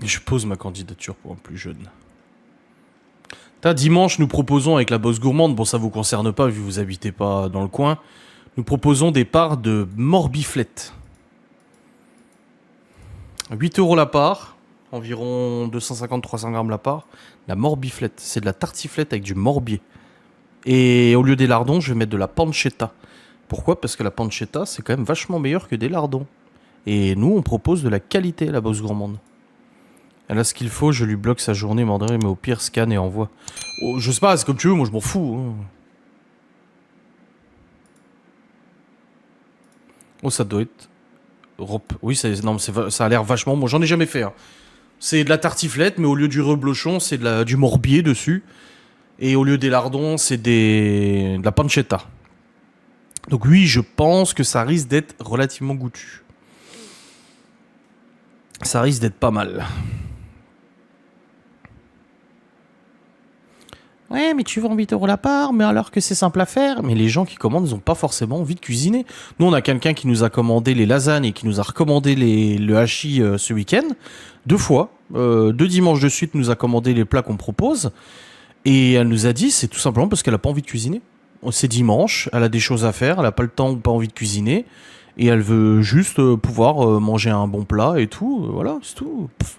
Je pose ma candidature pour un plus jeune. Dimanche, nous proposons avec la Bosse Gourmande, bon ça vous concerne pas vu que vous habitez pas dans le coin, nous proposons des parts de morbiflette. 8 € la part, environ 250-300 grammes la part. La morbiflette, c'est de la tartiflette avec du morbier. Et au lieu des lardons, je vais mettre de la pancetta. Pourquoi? Parce que la pancetta, c'est quand même vachement meilleur que des lardons. Et nous, on propose de la qualité à la Bosse Gourmande. Elle a ce qu'il faut, je lui bloque sa journée, mandarin, mais au pire, scanne et envoie. Oh, je sais pas, c'est comme tu veux, moi je m'en fous. Hein. Oh, ça doit être... Oui, non, ça a l'air vachement... Moi, j'en ai jamais fait. Hein. C'est de la tartiflette, mais au lieu du reblochon, c'est du morbier dessus. Et au lieu des lardons, c'est de la pancetta. Donc oui, je pense que ça risque d'être relativement goûtu. Ça risque d'être pas mal. Ouais, mais tu vends 8 € la part, mais alors que c'est simple à faire. Mais les gens qui commandent, ils n'ont pas forcément envie de cuisiner. Nous, on a quelqu'un qui nous a commandé les lasagnes et qui nous a recommandé le hachis ce week-end. 2 fois. 2 dimanches de suite, nous a commandé les plats qu'on propose. Et elle nous a dit, c'est tout simplement parce qu'elle n'a pas envie de cuisiner. C'est dimanche, elle a des choses à faire, elle n'a pas le temps ou pas envie de cuisiner. Et elle veut juste pouvoir manger un bon plat et tout. Voilà, c'est tout. Pff.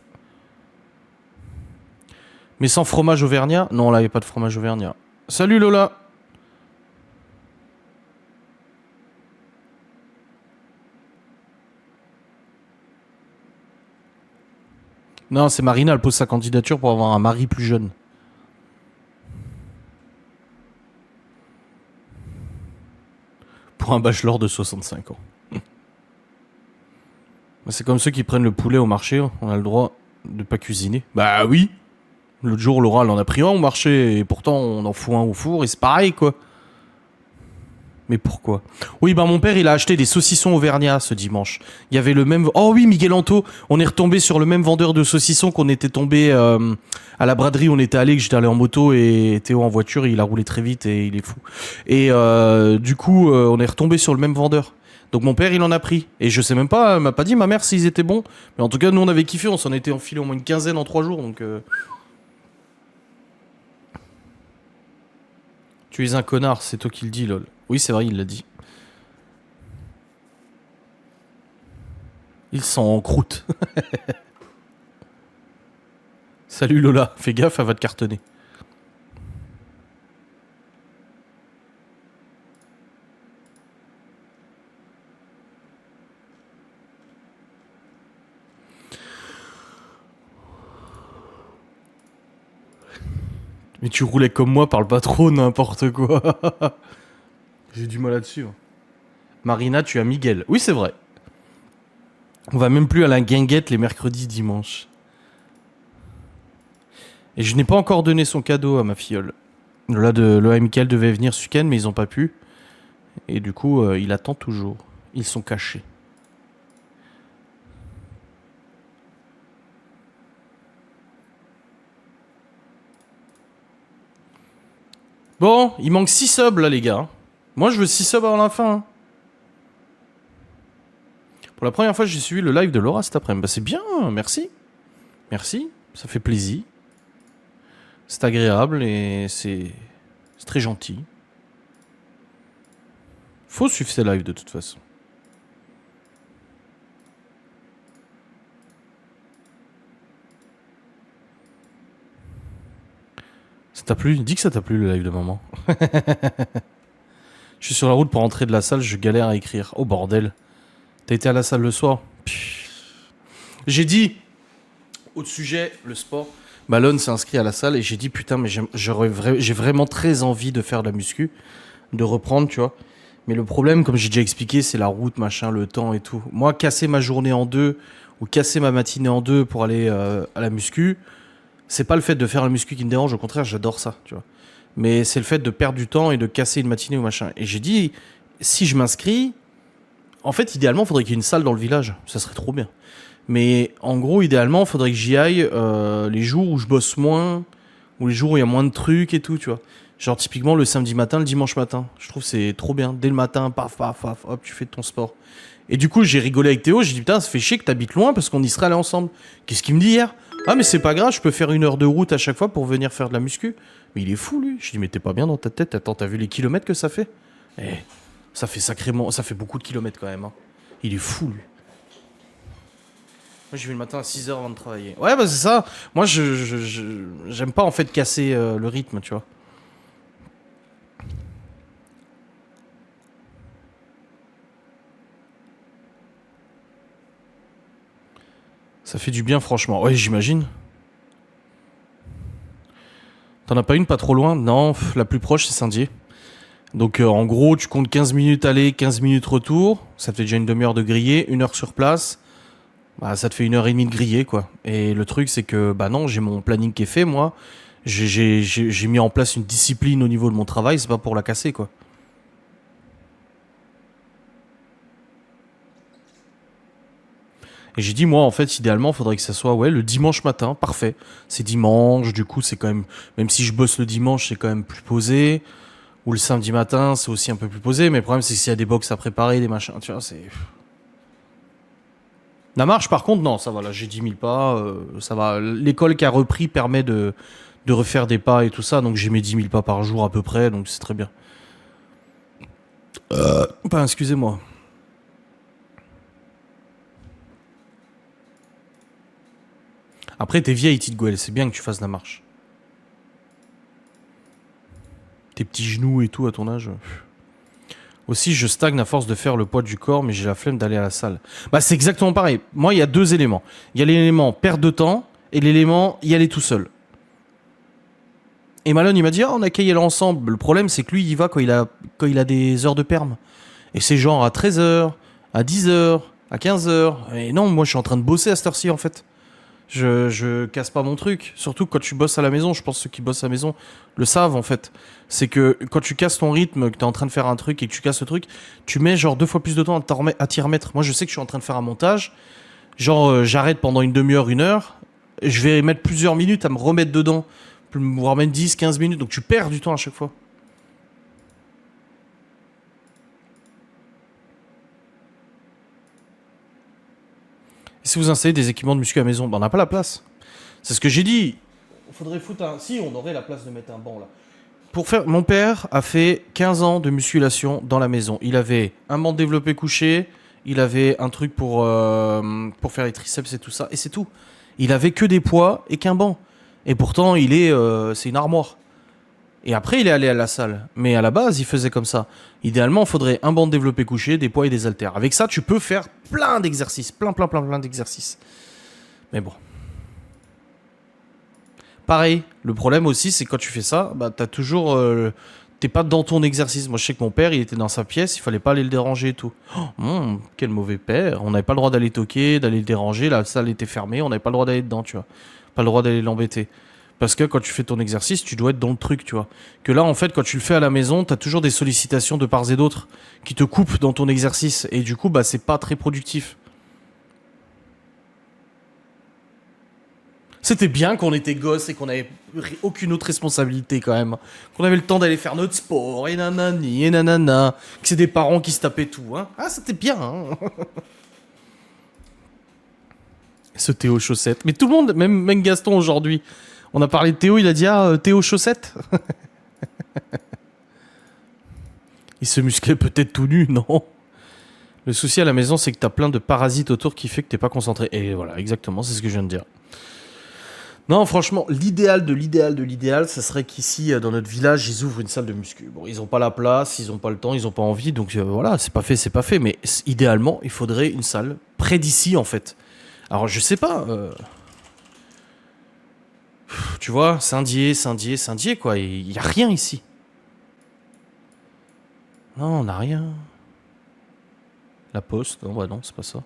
Mais sans fromage auvergnat? Non, là, il n'y a pas de fromage auvergnat. Salut Lola! Non, c'est Marina, elle pose sa candidature pour avoir un mari plus jeune. Pour un bachelor de 65 ans. C'est comme ceux qui prennent le poulet au marché, on a le droit de pas cuisiner. Bah oui! L'autre jour, Laura, elle en a pris un au marché, et pourtant, on en fout un au four, et c'est pareil, quoi. Mais pourquoi? Oui, ben mon père, il a acheté des saucissons auvergnats ce dimanche. Il y avait le même... Oh oui, Miguel Anto, on est retombé sur le même vendeur de saucissons qu'on était tombé à la braderie où on était allé, que j'étais allé en moto, et Théo en voiture, il a roulé très vite, et il est fou. Et du coup, on est retombé sur le même vendeur. Donc mon père, il en a pris. Et je sais même pas, elle m'a pas dit, ma mère, s'ils étaient bons. Mais en tout cas, nous, on avait kiffé, on s'en était enfilé au moins une quinzaine en 3 jours, donc... Tu es un connard, c'est toi qui le dis, lol. Oui, c'est vrai, il l'a dit. Ils sont en croûte. Salut Lola, fais gaffe, elle va te cartonner. Mais tu roulais comme moi, parle pas trop, n'importe quoi. J'ai du mal à dessus. Marina, tu as Miguel. Oui, c'est vrai. On va même plus à la guinguette les mercredis, dimanches. Et je n'ai pas encore donné son cadeau à ma filleule. Lola et Mickaël devaient venir ce week-end, mais ils n'ont pas pu. Et du coup, il attend toujours. Ils sont cachés. Bon, il manque 6 subs là, les gars. Moi, je veux 6 subs avant la fin. Hein. Pour la première fois, j'ai suivi le live de Laura cet après-midi. Bah, c'est bien, merci. Merci, ça fait plaisir. C'est agréable et c'est très gentil. Faut suivre ces lives de toute façon. Ça t'a plu? Dis que ça t'a plu le live de maman. Je suis sur la route pour rentrer de la salle, je galère à écrire. Oh bordel. T'as été à la salle le soir? J'ai dit, au sujet, le sport, Malone s'est inscrit à la salle et j'ai dit putain mais j'ai vraiment très envie de faire de la muscu, de reprendre, tu vois. Mais le problème, comme j'ai déjà expliqué, c'est la route, machin, le temps et tout. Moi, casser ma journée en deux ou casser ma matinée en deux pour aller à la muscu, c'est pas le fait de faire la muscu qui me dérange, au contraire, j'adore ça, tu vois. Mais c'est le fait de perdre du temps et de casser une matinée ou machin. Et j'ai dit, si je m'inscris, en fait, idéalement, il faudrait qu'il y ait une salle dans le village. Ça serait trop bien. Mais en gros, idéalement, il faudrait que j'y aille les jours où je bosse moins, ou les jours où il y a moins de trucs et tout, tu vois. Genre typiquement le samedi matin, le dimanche matin. Je trouve que c'est trop bien. Dès le matin, paf, paf, paf, hop, tu fais ton sport. Et du coup, j'ai rigolé avec Théo. J'ai dit, putain, ça fait chier que t'habites loin parce qu'on y serait allé ensemble. Qu'est-ce qu'il me dit hier? Ah mais c'est pas grave, je peux faire 1 heure de route à chaque fois pour venir faire de la muscu. Mais il est fou lui. Je dis mais t'es pas bien dans ta tête. Attends, t'as vu les kilomètres que ça fait? Eh, ça fait sacrément, ça fait beaucoup de kilomètres quand même. Hein. Il est fou lui. Moi j'y vais le matin à 6 h avant de travailler. Ouais bah c'est ça. Moi j'aime pas en fait casser le rythme, tu vois. Ça fait du bien franchement. Ouais j'imagine. T'en as pas une pas trop loin? Non, la plus proche c'est Saint-Dié. Donc en gros, tu comptes 15 minutes aller, 15 minutes retour. Ça te fait déjà une demi-heure de griller, 1 heure sur place. Bah, ça te fait 1 h 30 de griller, quoi. Et le truc, c'est que, bah non, j'ai mon planning qui est fait, moi. J'ai mis en place une discipline au niveau de mon travail, c'est pas pour la casser, quoi. Et j'ai dit, moi, en fait, idéalement, il faudrait que ça soit, ouais, le dimanche matin, parfait. C'est dimanche, du coup, c'est quand même, même si je bosse le dimanche, c'est quand même plus posé. Ou le samedi matin, c'est aussi un peu plus posé. Mais le problème, c'est que s'il y a des box à préparer, des machins, tu vois, c'est. La marche, par contre, non, ça va, là, j'ai 10 000 pas, ça va. L'école qui a repris permet de refaire des pas et tout ça, donc j'ai mes 10 000 pas par jour à peu près, donc c'est très bien. Enfin, excusez-moi. Après, t'es vieille, petite Gouelle, c'est bien que tu fasses la marche. Tes petits genoux et tout à ton âge. Aussi, je stagne à force de faire le poids du corps, mais j'ai la flemme d'aller à la salle. Bah, c'est exactement pareil. Moi, il y a 2 éléments. Il y a l'élément perte de temps et l'élément y aller tout seul. Et Malone, il m'a dit, ah, on a qu'à y aller ensemble. Le problème, c'est que lui, il y va quand il a des heures de perm. Et c'est genre à 13 h, à 10 h, à 15 h. Et non, moi, je suis en train de bosser à cette heure-ci, en fait. Je casse pas mon truc. Surtout quand tu bosses à la maison, je pense que ceux qui bossent à la maison le savent en fait. C'est que quand tu casses ton rythme, que t'es en train de faire un truc et que tu casses le truc, tu mets genre 2 fois plus de temps à t'y remettre. Moi je sais que je suis en train de faire un montage, genre j'arrête pendant une demi-heure, 1 heure, et je vais mettre plusieurs minutes à me remettre dedans, voire même 10, 15 minutes, donc tu perds du temps à chaque fois. Et si vous installez des équipements de muscu à la maison, ben on n'a pas la place. C'est ce que j'ai dit. Il faudrait foutre un. Si, on aurait la place de mettre un banc là. Pour faire, mon père a fait 15 ans de musculation dans la maison. Il avait un banc de développé couché, il avait un truc pour faire les triceps et tout ça, et c'est tout. Il avait que des poids et qu'un banc. Et pourtant, c'est une armoire. Et après, il est allé à la salle. Mais à la base, il faisait comme ça. Idéalement, il faudrait un banc de développé couché, des poids et des haltères. Avec ça, tu peux faire plein d'exercices. Plein d'exercices. Mais bon. Pareil, le problème aussi, c'est que quand tu fais ça, bah, t'as toujours. T'es pas dans ton exercice. Moi, je sais que mon père, il était dans sa pièce, il fallait pas aller le déranger et tout. Quel mauvais père. On n'avait pas le droit d'aller toquer, d'aller le déranger. La salle était fermée, on n'avait pas le droit d'aller dedans, tu vois. Pas le droit d'aller l'embêter. Parce que quand tu fais ton exercice, tu dois être dans le truc, tu vois. Que là, en fait, quand tu le fais à la maison, t'as toujours des sollicitations de part et d'autre qui te coupent dans ton exercice. Et du coup, bah, c'est pas très productif. C'était bien qu'on était gosses et qu'on avait aucune autre responsabilité quand même. Qu'on avait le temps d'aller faire notre sport et nanani et nanana. Que c'est des parents qui se tapaient tout. Hein. Ah, c'était bien. Hein. Ce Théo Chaussette. Mais tout le monde, même Gaston aujourd'hui. On a parlé de Théo, il a dit ah, Théo Chaussette. Il se musclait peut-être tout nu, non. Le souci à la maison, c'est que t'as plein de parasites autour qui fait que t'es pas concentré. Et voilà, exactement, c'est ce que je viens de dire. Non, franchement, l'idéal de l'idéal de l'idéal, ça serait qu'ici, dans notre village, ils ouvrent une salle de muscu. Bon, ils ont pas la place, ils ont pas le temps, ils ont pas envie, donc voilà, c'est pas fait, c'est pas fait. Mais idéalement, il faudrait une salle près d'ici, en fait. Alors, je sais pas, tu vois, Saint-Dié, quoi, il y a rien ici. Non, on n'a rien. La poste, non, bah non, c'est pas ça.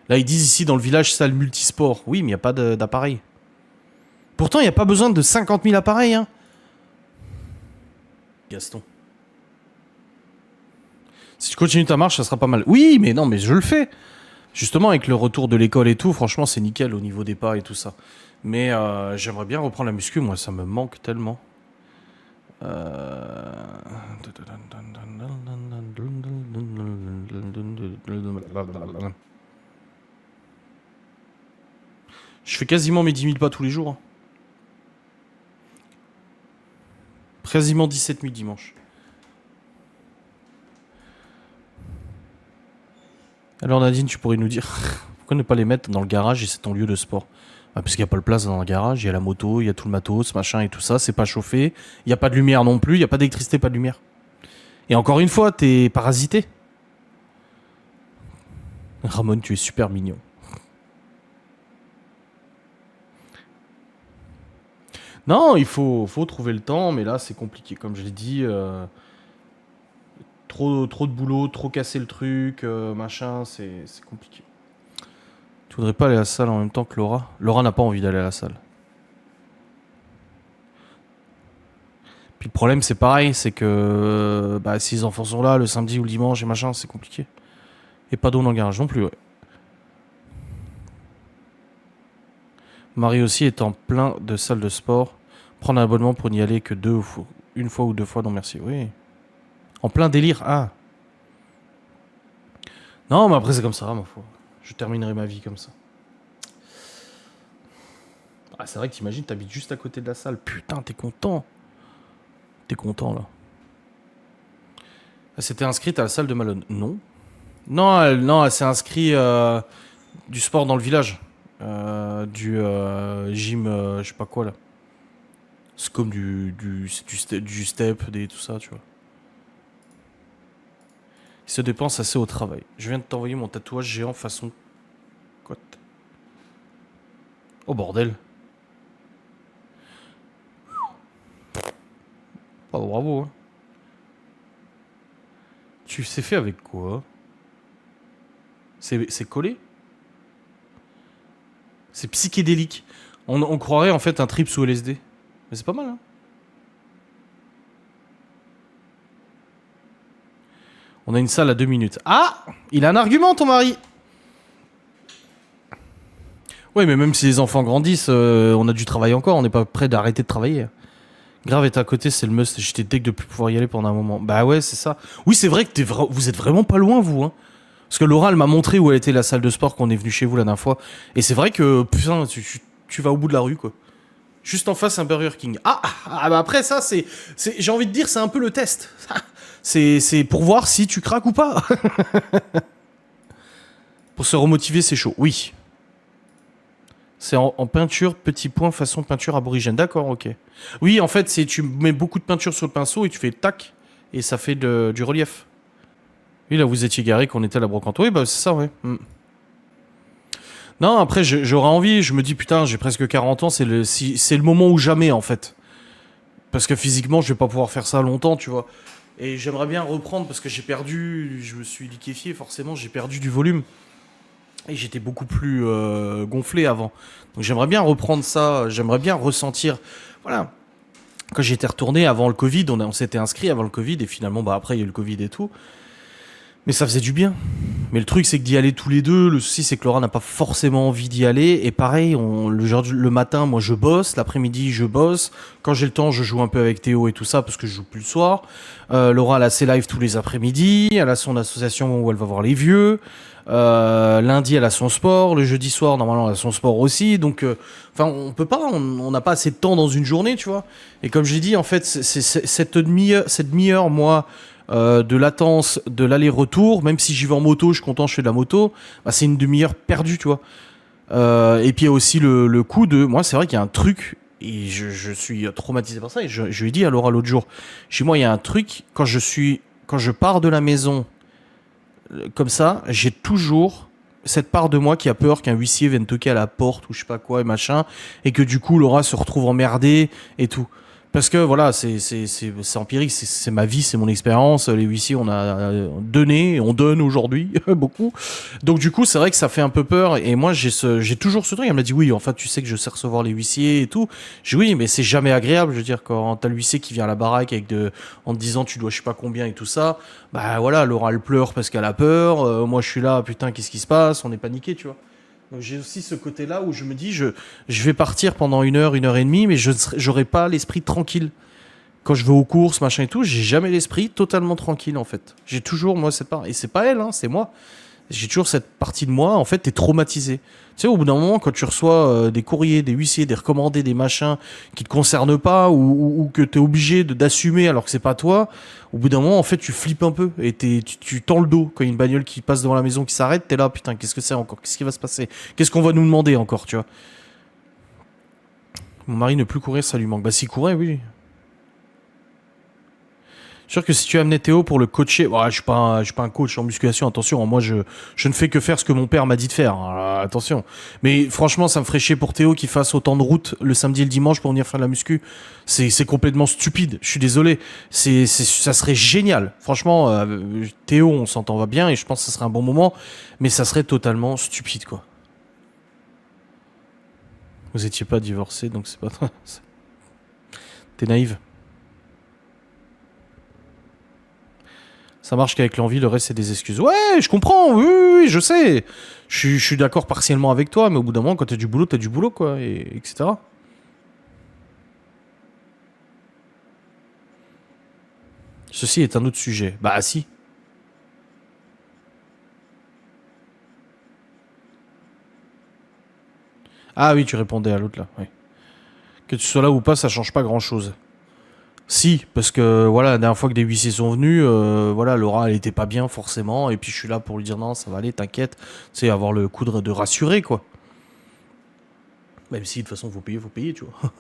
Là, ils disent ici, dans le village, salle multisport. Oui, mais il n'y a pas d'appareil. Pourtant, il n'y a pas besoin de 50 000 appareils, hein. Gaston. Si tu continues ta marche, ça sera pas mal. Oui, mais non, mais je le fais. Justement, avec le retour de l'école et tout, franchement, c'est nickel au niveau des pas et tout ça. Mais j'aimerais bien reprendre la muscu, moi, ça me manque tellement. Je fais quasiment mes 10 000 pas tous les jours, hein. Quasiment 17 000 dimanche. Alors Nadine, tu pourrais nous dire pourquoi ne pas les mettre dans le garage et c'est ton lieu de sport? Parce qu'il n'y a pas de place dans le garage, il y a la moto, il y a tout le matos, machin et tout ça, c'est pas chauffé, il n'y a pas de lumière non plus, il n'y a pas d'électricité, pas de lumière. Et encore une fois, t'es parasité. Ramon, tu es super mignon. Non, faut trouver le temps, mais là c'est compliqué. Comme je l'ai dit, trop de boulot, trop casser le truc, machin, c'est compliqué. Tu voudrais pas aller à la salle en même temps que Laura? Laura n'a pas envie d'aller à la salle. Puis le problème c'est pareil, c'est que bah, si les enfants sont là le samedi ou le dimanche et machin, c'est compliqué. Et pas d'eau dans le garage non plus, ouais. Marie aussi est en plein de salles de sport. Prendre un abonnement pour n'y aller que une fois ou deux fois, non merci. Oui. En plein délire, ah. Non, mais après c'est comme ça, ma foi. Je terminerai ma vie comme ça. Ah, c'est vrai que t'imagines, t'habites juste à côté de la salle. Putain, t'es content. T'es content, là. Elle s'était inscrite à la salle de Malone. Non. Non, elle s'est inscrite du sport dans le village. Du gym, je sais pas quoi, là. C'est comme du step, tout ça, tu vois. Il se dépense assez au travail. Je viens de t'envoyer mon tatouage géant façon cote. Oh bordel. Oh, bravo, hein. Tu sais fait avec quoi? C'est collé? C'est psychédélique. On croirait en fait un trip sous LSD. Mais c'est pas mal, hein. On a une salle à 2 minutes. Ah! Il a un argument, ton mari! Ouais, mais même si les enfants grandissent, on a du travail encore, on n'est pas prêt d'arrêter de travailler. Grave est à côté, c'est le must. J'étais deg de plus pouvoir y aller pendant un moment. Bah ouais, c'est ça. Oui, c'est vrai que vous êtes vraiment pas loin, vous, hein. Parce que Laura, elle m'a montré où elle était la salle de sport quand on est venu chez vous la dernière fois. Et c'est vrai que, putain, tu vas au bout de la rue, quoi. Juste en face, un Burger King. Bah après, ça, j'ai envie de dire, c'est un peu le test. C'est pour voir si tu craques ou pas. Pour se remotiver, c'est chaud. Oui. C'est en peinture, petit point, façon peinture aborigène. D'accord, ok. Oui, en fait, tu mets beaucoup de peinture sur le pinceau et tu fais tac, et ça fait du relief. Oui, là, vous étiez garé qu'on était à la brocante. Oui, bah, c'est ça, ouais. Non, après, j'aurais envie. Je me dis, putain, j'ai presque 40 ans, c'est le moment ou jamais, en fait. Parce que physiquement, je vais pas pouvoir faire ça longtemps, tu vois. Et j'aimerais bien reprendre parce que j'ai perdu, je me suis liquéfié, forcément, j'ai perdu du volume. Et j'étais beaucoup plus gonflé avant. Donc j'aimerais bien reprendre ça, j'aimerais bien ressentir. Voilà. Quand j'étais retourné avant le Covid, on s'était inscrit avant le Covid et finalement, bah après, il y a eu le Covid et tout. Mais ça faisait du bien. Mais le truc, c'est que d'y aller tous les deux, le souci, c'est que Laura n'a pas forcément envie d'y aller. Et pareil, le matin, moi, je bosse. L'après-midi, je bosse. Quand j'ai le temps, je joue un peu avec Théo et tout ça, parce que je joue plus le soir. Laura, elle a ses lives tous les après-midi. Elle a son association où elle va voir les vieux. Lundi, elle a son sport. Le jeudi soir, normalement, elle a son sport aussi. Donc, enfin, on peut pas, on n'a pas assez de temps dans une journée, tu vois. Et comme j'ai dit, en fait, c'est cette demi-heure, moi, de latence de l'aller-retour, même si j'y vais en moto, je suis content, je fais de la moto, bah, c'est une demi-heure perdue, tu vois. Et puis il y a aussi le coup de... Moi, c'est vrai qu'il y a un truc, et je suis traumatisé par ça, et je lui ai dit à Laura l'autre jour, chez moi, il y a un truc, quand je pars de la maison, comme ça, j'ai toujours cette part de moi qui a peur qu'un huissier vienne toquer à la porte, ou je sais pas quoi, et machin, et que du coup, Laura se retrouve emmerdée, et tout. Parce que voilà, c'est empirique, c'est ma vie, c'est mon expérience. Les huissiers, on a donné, on donne aujourd'hui beaucoup. Donc du coup, c'est vrai que ça fait un peu peur. Et moi, j'ai toujours ce truc. Elle m'a dit oui, en fait, tu sais que je sais recevoir les huissiers et tout. J'ai dit oui, mais c'est jamais agréable. Je veux dire, quand t'as le huissier qui vient à la baraque en te disant tu dois je sais pas combien et tout ça, bah voilà, Laura elle pleure parce qu'elle a peur. Moi, je suis là, putain, qu'est-ce qui se passe? On est paniqué, tu vois. Donc j'ai aussi ce côté-là où je me dis, je vais partir pendant une heure et demie, mais j'aurai pas l'esprit tranquille. Quand je vais aux courses, machin et tout, j'ai jamais l'esprit totalement tranquille, en fait. J'ai toujours, moi, cette part. Et c'est pas elle, hein, c'est moi. J'ai toujours cette partie de moi, en fait, t'es traumatisé. Tu sais, au bout d'un moment, quand tu reçois des courriers, des huissiers, des recommandés, des machins qui te concernent pas ou que t'es obligé d'assumer alors que c'est pas toi, au bout d'un moment, en fait, tu flippes un peu et tu tends le dos. Quand il y a une bagnole qui passe devant la maison qui s'arrête, t'es là, putain, qu'est-ce que c'est encore? Qu'est-ce qui va se passer? Qu'est-ce qu'on va nous demander encore, tu vois? Mon mari ne plus courir, ça lui manque. Bah, s'il courait, oui. Sûr que si tu amenais Théo pour le coacher, ouais, je suis pas un coach en musculation, attention, hein, moi je ne fais que faire ce que mon père m'a dit de faire, hein, attention. Mais franchement, ça me ferait chier pour Théo qu'il fasse autant de route le samedi et le dimanche pour venir faire de la muscu. C'est complètement stupide, je suis désolé. Ça serait génial. Franchement, Théo, on s'entend va bien et je pense que ça serait un bon moment, mais ça serait totalement stupide, quoi. Vous étiez pas divorcé, donc c'est pas... T'es naïve. Ça marche qu'avec l'envie, le reste c'est des excuses. Ouais, je comprends, oui, oui, oui, je sais. Je suis d'accord partiellement avec toi, mais au bout d'un moment, quand t'as du boulot, quoi, etc. Ceci est un autre sujet. Bah si. Ah oui, tu répondais à l'autre là. Oui. Que tu sois là ou pas, ça change pas grand-chose. Si, parce que voilà, la dernière fois que des huissiers sont venus, voilà, Laura, elle était pas bien forcément, et puis je suis là pour lui dire non, ça va aller, t'inquiète. C'est avoir le coup de rassurer, quoi. Même si de toute façon, faut payer, tu vois.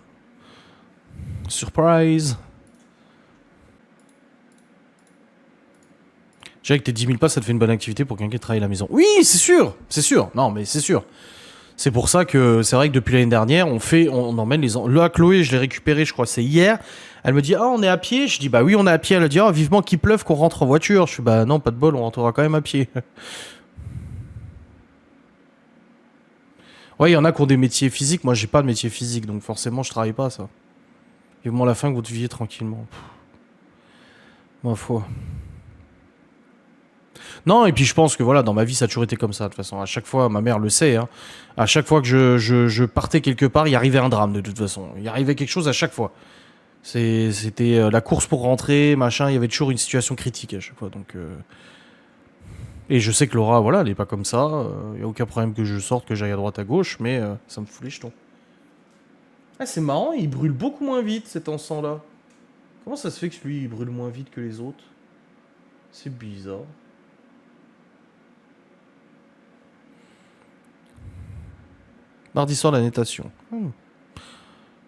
Surprise. Déjà, avec tes 10 000 pas, ça te fait une bonne activité pour quelqu'un qui travaille à la maison. Oui, c'est sûr, c'est sûr. Non, mais c'est sûr. C'est pour ça que c'est vrai que depuis l'année dernière, on emmène les enfants. Là, Chloé, je l'ai récupérée, je crois, c'est hier. Elle me dit, ah, on est à pied. Je dis, bah oui, on est à pied. Elle me dit, ah, vivement qu'il pleuve, qu'on rentre en voiture. Je suis, bah non, pas de bol, on rentrera quand même à pied. Ouais, il y en a qui ont des métiers physiques. Moi, j'ai pas de métier physique, donc forcément, je travaille pas, ça. Vivement la fin que vous deviez tranquillement. Pff, ma foi. Non, et puis je pense que voilà, dans ma vie, ça a toujours été comme ça, de toute façon. À chaque fois, ma mère le sait, hein, à chaque fois que je partais quelque part, il arrivait un drame, de toute façon. Il arrivait quelque chose à chaque fois. C'était la course pour rentrer, machin, il y avait toujours une situation critique à chaque fois. Donc, et je sais que Laura, voilà, elle est pas comme ça. Il n'y a aucun problème que je sorte, que j'aille à droite, à gauche, mais ça me fout les jetons. Ah, c'est marrant, il brûle beaucoup moins vite cet encens-là. Comment ça se fait que lui, il brûle moins vite que les autres? C'est bizarre. Mardi soir, la natation.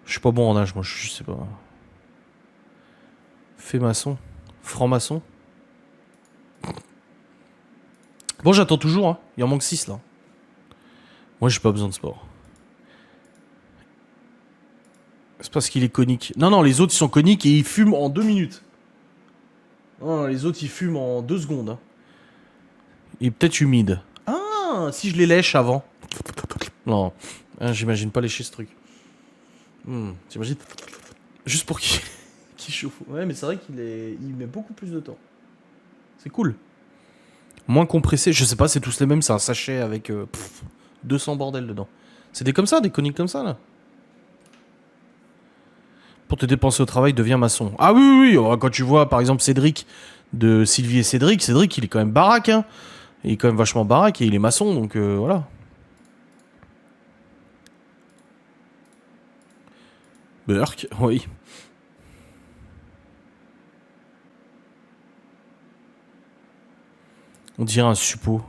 Je suis pas bon en nage, moi, je sais pas. Fait maçon. Franc-maçon. Bon, j'attends toujours, hein. Il en manque 6 là. Moi, j'ai pas besoin de sport. C'est parce qu'il est conique. Non, non, les autres, ils sont coniques et ils fument en 2 minutes. Non, les autres, ils fument en 2 secondes. Hein. Et peut-être humide. Ah, si je les lèche avant. Non, hein, j'imagine pas lécher ce truc. T'imagines. Juste pour qu'il qu'il chauffe. Ouais, mais c'est vrai il met beaucoup plus de temps. C'est cool. Moins compressé. Je sais pas, c'est tous les mêmes. C'est un sachet avec 200 bordel dedans. C'est des comme ça, des coniques comme ça, là. Pour te dépenser au travail, deviens maçon. Ah oui, oui, oui. Quand tu vois, par exemple, Cédric, de Sylvie et Cédric, il est quand même baraque, hein. Il est quand même vachement baraque et il est maçon, donc voilà. Burk, oui. On dirait un suppôt.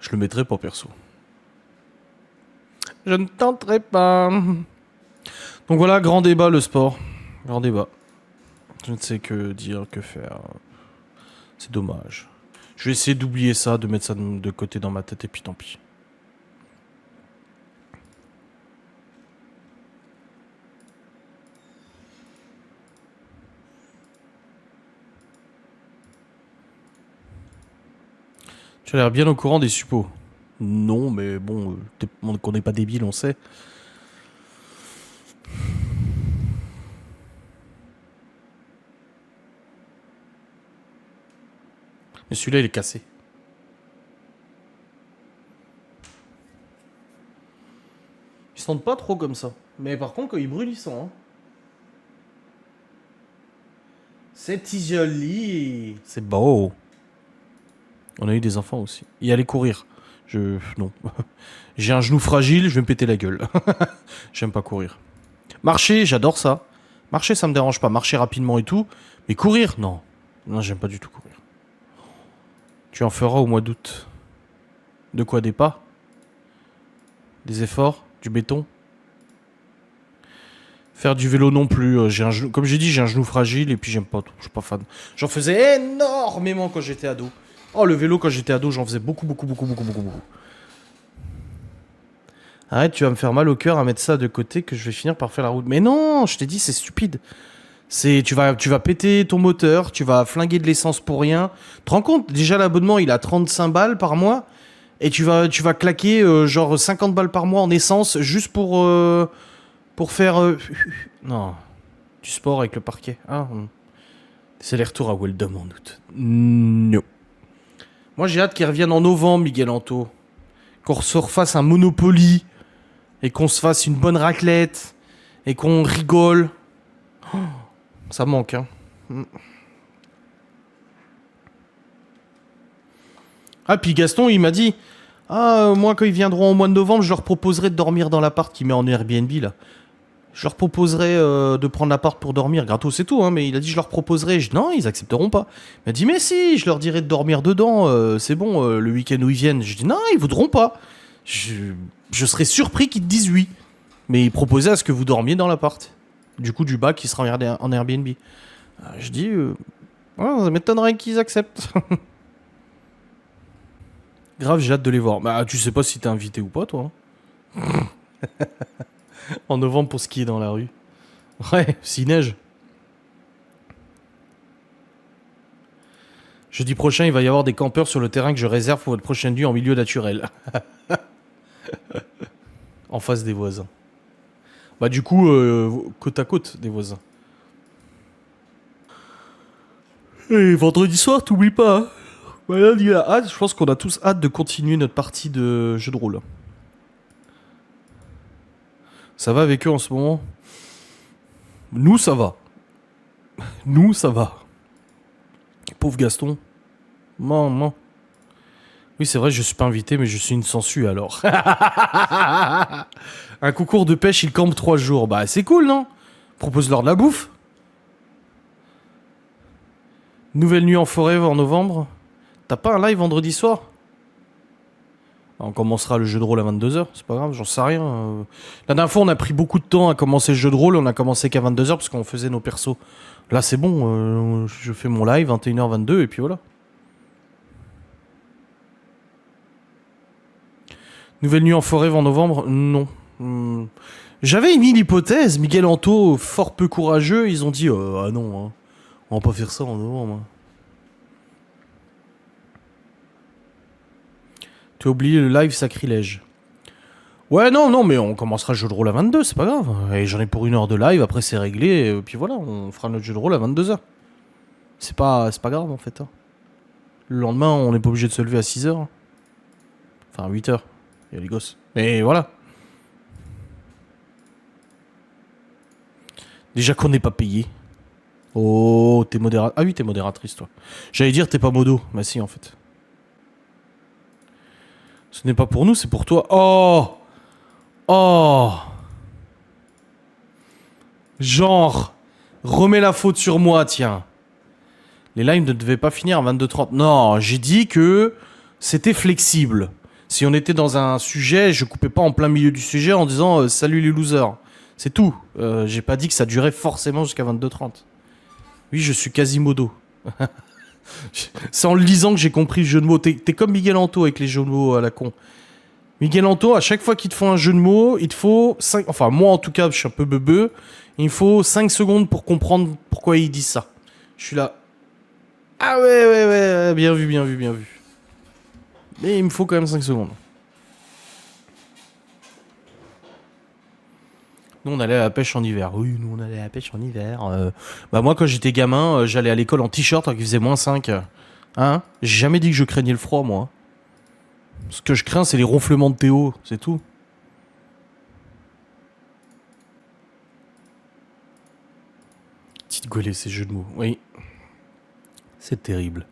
Je le mettrais pour perso. Je ne tenterai pas. Donc voilà, grand débat, le sport. Grand débat. Je ne sais que dire, que faire. C'est dommage. Je vais essayer d'oublier ça, de mettre ça de côté dans ma tête et puis tant pis. Tu as l'air bien au courant des suppos. Non, mais bon, qu'on n'est pas débile, on sait. Mais celui-là, il est cassé. Ils sentent pas trop comme ça. Mais par contre, quand ils brûlent, ils sentent. Hein. C'est joli. C'est beau. On a eu des enfants aussi. Et aller courir. Non. J'ai un genou fragile, je vais me péter la gueule. J'aime pas courir. Marcher, j'adore ça. Marcher, ça me dérange pas. Marcher rapidement et tout. Mais courir, non. Non, j'aime pas du tout courir. Tu en feras au mois d'août. De quoi, des pas? Des efforts? Du béton? Faire du vélo non plus. Comme j'ai dit, j'ai un genou fragile et puis j'aime pas tout. Je suis pas fan. J'en faisais énormément quand j'étais ado. Oh, le vélo, quand j'étais ado, j'en faisais beaucoup. Arrête, tu vas me faire mal au cœur à mettre ça de côté que je vais finir par faire la route. Mais non, je t'ai dit, c'est stupide. Tu vas péter ton moteur, tu vas flinguer de l'essence pour rien. Tu te rends compte, déjà l'abonnement, il a 35 balles par mois. Et tu vas claquer genre 50 balles par mois en essence juste pour faire... non, du sport avec le parquet. Ah, c'est les retours à Weldom en août. Non. Moi, j'ai hâte qu'il revienne en novembre, Miguel Anto. Qu'on se refasse un Monopoly. Et qu'on se fasse une bonne raclette. Et qu'on rigole. Oh, ça manque, hein. Ah, puis Gaston, il m'a dit... Ah, moi, quand ils viendront au mois de novembre, je leur proposerai de dormir dans l'appart qu'il met en Airbnb, là. Je leur proposerai de prendre l'appart pour dormir. Gratos, c'est tout, hein, mais il a dit je leur proposerai. Non, ils accepteront pas. Il m'a dit mais si, je leur dirai de dormir dedans. C'est bon, le week-end où ils viennent. Je dis non, ils voudront pas. Je serais surpris qu'ils te disent oui. Mais ils proposaient à ce que vous dormiez dans l'appart. Du coup, du bac qui sera en Airbnb. Je dis, ouais, ça m'étonnerait qu'ils acceptent. Grave, j'ai hâte de les voir. Bah, tu sais pas si t'es invité ou pas, toi. Hein. En novembre pour skier dans la rue. Ouais, s'il neige. Jeudi prochain, il va y avoir des campeurs sur le terrain que je réserve pour votre prochaine nuit en milieu naturel. En face des voisins. Bah du coup, côte à côte des voisins. Et vendredi soir, t'oublies pas. Hein. Voilà, il a hâte. Je pense qu'on a tous hâte de continuer notre partie de jeu de rôle. Ça va avec eux en ce moment? Nous, ça va. Nous, ça va. Pauvre Gaston. Non. Oui, c'est vrai, je suis pas invité, mais je suis une sangsue alors. Un concours de pêche, il campe 3 jours. Bah, c'est cool, non? Propose-leur de la bouffe. Nouvelle nuit en forêt en novembre. T'as pas un live vendredi soir? On commencera le jeu de rôle à 22h, c'est pas grave, j'en sais rien. La dernière fois, on a pris beaucoup de temps à commencer le jeu de rôle, on a commencé qu'à 22h parce qu'on faisait nos persos. Là, c'est bon, je fais mon live, 21h, 22 et puis voilà. Nouvelle nuit en forêt en novembre? Non. J'avais émis l'hypothèse, Miguel Anto, fort peu courageux, ils ont dit ah non, hein, on va pas faire ça en novembre. Hein. Tu as oublié le live sacrilège. Ouais, non, mais on commencera le jeu de rôle à 22, c'est pas grave. Et j'en ai pour 1 heure de live, après c'est réglé, et puis voilà, on fera notre jeu de rôle à 22h. C'est pas grave en fait. Hein. Le lendemain, on n'est pas obligé de se lever à 6h. Enfin, 8h. Il y a les gosses. Mais voilà. Déjà qu'on n'est pas payé. Oh, t'es modératrice. Ah oui, t'es modératrice, toi. J'allais dire, t'es pas modo. Bah si, en fait. Ce n'est pas pour nous, c'est pour toi. Oh! Oh! Genre, remets la faute sur moi, tiens. Les lives ne devaient pas finir à 22h30. Non, j'ai dit que c'était flexible. Si on était dans un sujet, je coupais pas en plein milieu du sujet en disant salut les losers. C'est tout. J'ai pas dit que ça durait forcément jusqu'à 22h30. Oui, je suis Quasimodo. C'est en le lisant que j'ai compris le jeu de mots. T'es comme Miguel Anto avec les jeux de mots à la con. Miguel Anto, à chaque fois qu'il te faut un jeu de mots, il te faut 5... Enfin, moi en tout cas, je suis un peu beubeux. Il me faut 5 secondes pour comprendre pourquoi il dit ça. Je suis là. Ah ouais, bien vu. Mais il me faut quand même 5 secondes. Nous, on allait à la pêche en hiver. Oui, nous, on allait à la pêche en hiver. Bah moi, quand j'étais gamin, j'allais à l'école en t-shirt alors qu'il faisait -5. Hein? J'ai jamais dit que je craignais le froid, moi. Ce que je crains, c'est les ronflements de Théo, c'est tout. Petite gaulée, ces jeux de mots. Oui. C'est terrible.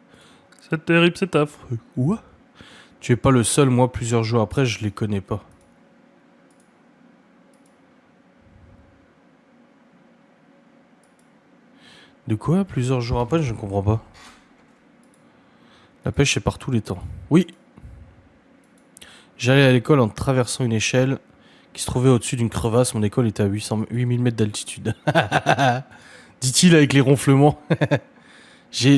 C'est terrible, c'est affreux. Quoi? Tu es pas le seul, moi, plusieurs jours après, je les connais pas. De quoi? Plusieurs jours après, je ne comprends pas. La pêche est par tous les temps. Oui. J'allais à l'école en traversant une échelle qui se trouvait au-dessus d'une crevasse. Mon école était à 8000 mètres d'altitude. Dit-il avec les ronflements. J'ai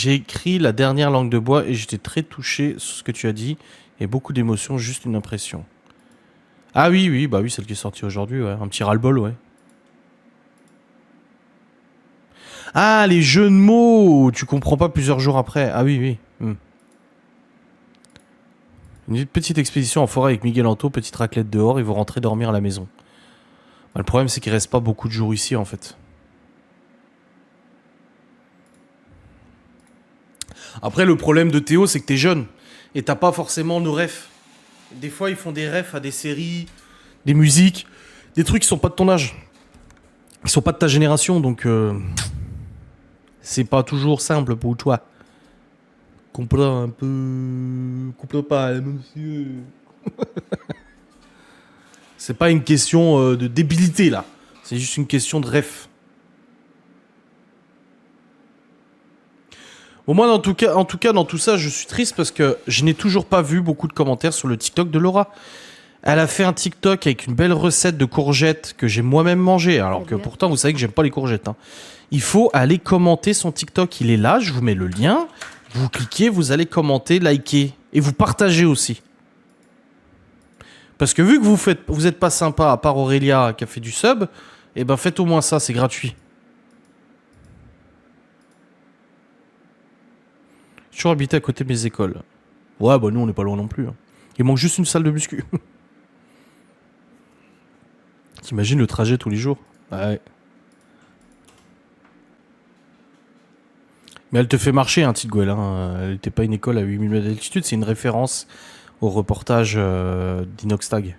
écrit la dernière langue de bois et j'étais très touché sur ce que tu as dit. Et beaucoup d'émotions, juste une impression. Ah oui, bah oui, celle qui est sortie aujourd'hui, ouais. Un petit ras-le-bol, ouais. Ah, les jeux de mots! Tu comprends pas plusieurs jours après. Ah oui. Une petite expédition en forêt avec Miguel Anto, petite raclette dehors, et vous rentrez dormir à la maison. Bah, le problème, c'est qu'il reste pas beaucoup de jours ici, en fait. Après, le problème de Théo, c'est que t'es jeune. Et t'as pas forcément nos refs. Des fois, ils font des refs à des séries, des musiques, des trucs qui sont pas de ton âge. Qui sont pas de ta génération, donc... c'est pas toujours simple pour toi. Comprends un peu... Comprends pas, monsieur. C'est pas une question de débilité, là. C'est juste une question de ref. Au moins, en tout cas, dans tout ça, je suis triste parce que je n'ai toujours pas vu beaucoup de commentaires sur le TikTok de Laura. Elle a fait un TikTok avec une belle recette de courgettes que j'ai moi-même mangé. Alors que pourtant, vous savez que j'aime pas les courgettes. Hein. Il faut aller commenter son TikTok. Il est là, je vous mets le lien. Vous cliquez, vous allez commenter, liker. Et vous partagez aussi. Parce que vu que vous êtes pas sympa, à part Aurélia qui a fait du sub, eh ben faites au moins ça, c'est gratuit. J'ai toujours habité à côté de mes écoles. Ouais, bah nous on n'est pas loin non plus. Hein. Il manque juste une salle de muscu. T'imagines le trajet tous les jours? Ouais. Mais elle te fait marcher, hein, petite Gouelle. Hein. Elle n'était pas une école à 8000 mètres d'altitude, c'est une référence au reportage d'Inoxtag.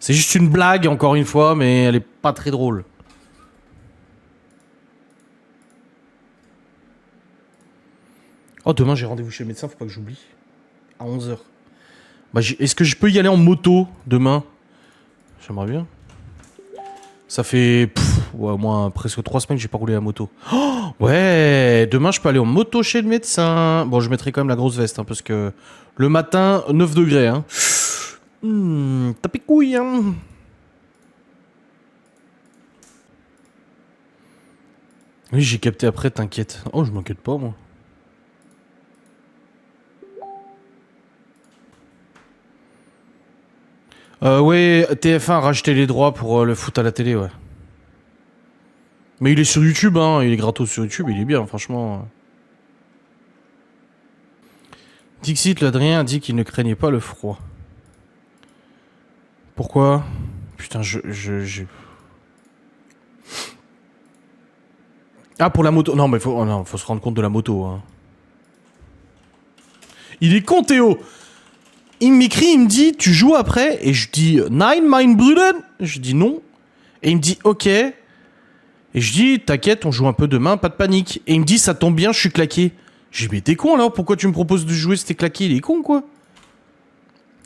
C'est juste une blague, encore une fois, mais elle est pas très drôle. Oh, demain j'ai rendez-vous chez le médecin, faut pas que j'oublie. À 11h. Bah, est-ce que je peux y aller en moto demain? J'aimerais bien. Ça fait ouais, au moins presque 3 semaines que j'ai pas roulé à moto. Oh, ouais, demain je peux aller en moto chez le médecin. Bon, je mettrai quand même la grosse veste, hein, parce que le matin, 9 degrés. Hein. Tapis couille. Hein. Oui, j'ai capté après, t'inquiète. Oh, je m'inquiète pas, moi. Ouais, TF1 a racheté les droits pour le foot à la télé, ouais. Mais il est sur YouTube, hein. Il est gratos sur YouTube, il est bien, franchement. Dixit, l'Adrien a dit qu'il ne craignait pas le froid. Pourquoi? Putain, Ah, pour la moto. Non, mais faut se rendre compte de la moto. Hein. Il est con, Théo. Il m'écrit, il me dit, tu joues après? Et je dis, Nein, mein Bruder. Je dis non. Et il me dit, ok. Et je dis, t'inquiète, on joue un peu demain, pas de panique. Et il me dit, ça tombe bien, je suis claqué. J'ai dit, mais t'es con alors, pourquoi tu me proposes de jouer si t'es claqué? Il est con, quoi.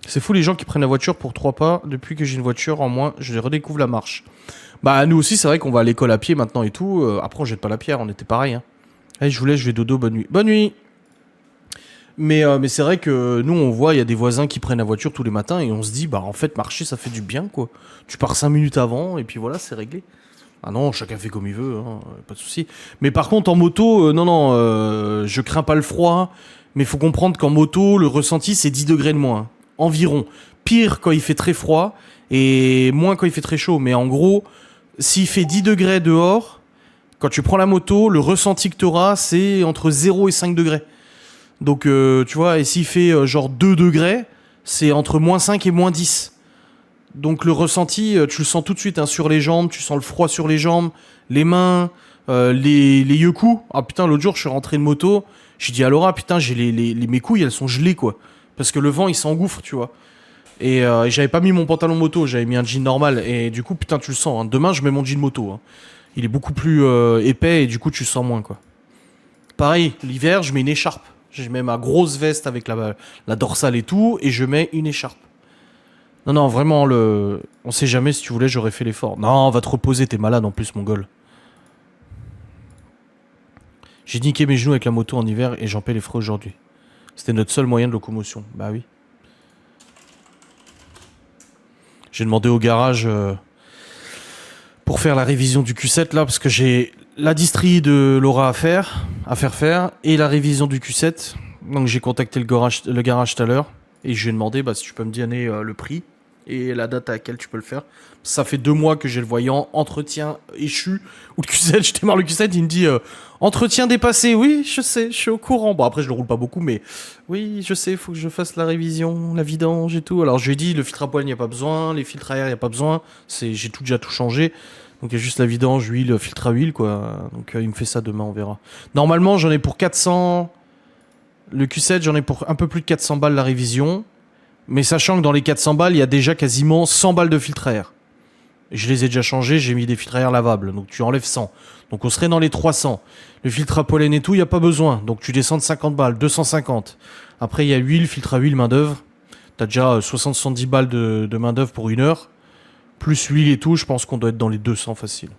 C'est fou les gens qui prennent la voiture pour 3 pas. Depuis que j'ai une voiture en moins, je redécouvre la marche. Bah, nous aussi, c'est vrai qu'on va à l'école à pied maintenant et tout. Après, on jette pas la pierre, on était pareil. Hein. Allez, je vous laisse, je vais dodo, bonne nuit. Bonne nuit! Mais c'est vrai que nous, on voit, il y a des voisins qui prennent la voiture tous les matins et on se dit, bah en fait, marcher, ça fait du bien, quoi. Tu pars 5 minutes avant et puis voilà, c'est réglé. Ah non, chacun fait comme il veut, hein, pas de souci. Mais par contre, en moto, non, je crains pas le froid, mais il faut comprendre qu'en moto, le ressenti, c'est 10 degrés de moins, environ. Pire quand il fait très froid et moins quand il fait très chaud. Mais en gros, s'il fait 10 degrés dehors, quand tu prends la moto, le ressenti que tu auras, c'est entre 0 et 5 degrés. Donc, tu vois, et s'il fait genre 2 degrés, c'est entre moins 5 et moins 10. Donc, le ressenti, tu le sens tout de suite hein, sur les jambes, tu sens le froid sur les jambes, les mains, les yeux coups. Ah putain, l'autre jour, je suis rentré de moto, j'ai dit à Laura, putain, j'ai mes couilles, elles sont gelées, quoi. Parce que le vent, il s'engouffre, tu vois. Et j'avais pas mis mon pantalon moto, j'avais mis un jean normal. Et du coup, putain, tu le sens. Hein. Demain, je mets mon jean moto. Hein. Il est beaucoup plus épais et du coup, tu le sens moins, quoi. pareil, l'hiver, je mets une écharpe. Je mets ma grosse veste avec la dorsale et tout, et je mets une écharpe. Non, non, vraiment, on sait jamais, si tu voulais, j'aurais fait l'effort. Non, va te reposer, t'es malade en plus, mon gueule. J'ai niqué mes genoux avec la moto en hiver et j'en paie les frais aujourd'hui. C'était notre seul moyen de locomotion. Bah oui. J'ai demandé au garage pour faire la révision du Q7 là, parce que j'ai la distrie de Laura à faire, et la révision du Q7. Donc j'ai contacté le garage tout à l'heure et je lui ai demandé si tu peux me donner le prix et la date à laquelle tu peux le faire. Ça fait 2 mois que j'ai le voyant, entretien échu, ou le Q7, je démarre le Q7, il me dit entretien dépassé, oui, je sais, je suis au courant. Bon, après, je le roule pas beaucoup, mais oui, je sais, il faut que je fasse la révision, la vidange et tout. Alors, je lui ai dit, le filtre à poêle, il n'y a pas besoin, les filtres à air, il n'y a pas besoin, j'ai déjà tout changé. Donc, il y a juste la vidange, huile, filtre à huile, quoi. Donc, il me fait ça demain, on verra. Normalement, j'en ai pour 400. Le Q7, j'en ai pour un peu plus de 400 balles la révision. Mais sachant que dans les 400 balles, il y a déjà quasiment 100 balles de filtre à air. Je les ai déjà changés, j'ai mis des filtres à air lavables. Donc tu enlèves 100. Donc on serait dans les 300. Le filtre à pollen et tout, il n'y a pas besoin. Donc tu descends de 50 balles, 250. Après, il y a huile, filtre à huile, main d'œuvre. T'as déjà 60-70 balles de main d'œuvre pour 1 heure. Plus huile et tout, je pense qu'on doit être dans les 200 facile.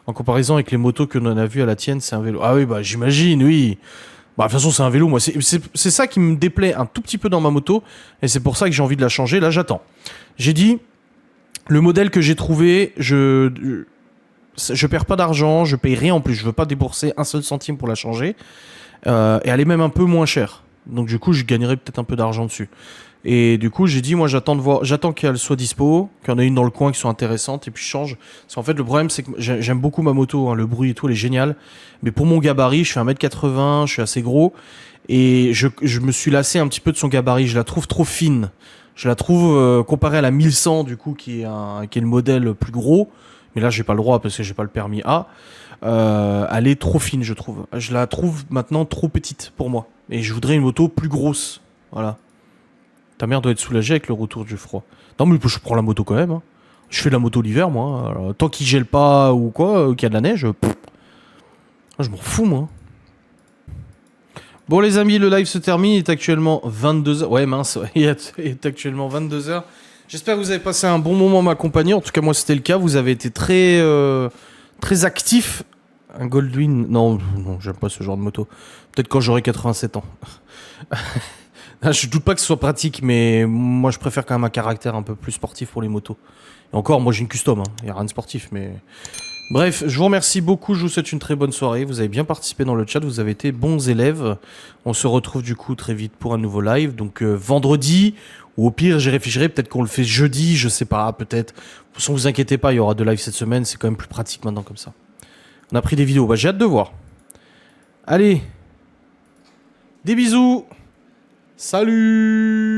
En comparaison avec les motos que l'on a vues à la tienne, c'est un vélo. Ah oui, bah j'imagine, oui. Bah de toute façon, c'est un vélo. Moi, c'est ça qui me déplaît un tout petit peu dans ma moto. Et c'est pour ça que j'ai envie de la changer. Là, j'attends. J'ai dit... Le modèle que j'ai trouvé, je perds pas d'argent, je paye rien en plus, je veux pas débourser un seul centime pour la changer. Et elle est même un peu moins chère. Donc du coup, je gagnerai peut-être un peu d'argent dessus. Et du coup, j'ai dit, moi, j'attends qu'elle soit dispo, qu'il y en ait une dans le coin qui soit intéressante, et puis je change. Parce qu'en fait, le problème, c'est que j'aime beaucoup ma moto, hein, le bruit et tout, elle est géniale. Mais pour mon gabarit, je fais 1m80, je suis assez gros. Et je me suis lassé un petit peu de son gabarit, je la trouve trop fine. Je la trouve, comparée à la 1100, du coup, qui est le modèle plus gros. Mais là, j'ai pas le droit parce que j'ai pas le permis A. Elle est trop fine, je trouve. Je la trouve maintenant trop petite pour moi. Et je voudrais une moto plus grosse. Voilà. Ta mère doit être soulagée avec le retour du froid. Non, mais je prends la moto quand même. Hein. Je fais la moto l'hiver, moi. Alors, tant qu'il gèle pas ou quoi, qu'il y a de la neige, je m'en fous, moi. Bon, les amis, le live se termine. Il est actuellement 22h. Ouais, mince, ouais, il est actuellement 22h. J'espère que vous avez passé un bon moment à m'accompagner. En tout cas, moi, c'était le cas. Vous avez été très actifs. Un Goldwing. Non, non, j'aime pas ce genre de moto. Peut-être quand j'aurai 87 ans. Je doute pas que ce soit pratique, mais moi, je préfère quand même un caractère un peu plus sportif pour les motos. Et encore, moi, j'ai une custom. Hein. Il n'y a rien de sportif, mais... Bref, je vous remercie beaucoup, je vous souhaite une très bonne soirée, vous avez bien participé dans le chat, vous avez été bons élèves. On se retrouve du coup très vite pour un nouveau live, donc vendredi, ou au pire j'y réfléchirai, peut-être qu'on le fait jeudi, je sais pas, peut-être. De toute façon, vous inquiétez pas, il y aura de live cette semaine, c'est quand même plus pratique maintenant comme ça. On a pris des vidéos, j'ai hâte de voir. Allez, des bisous, salut.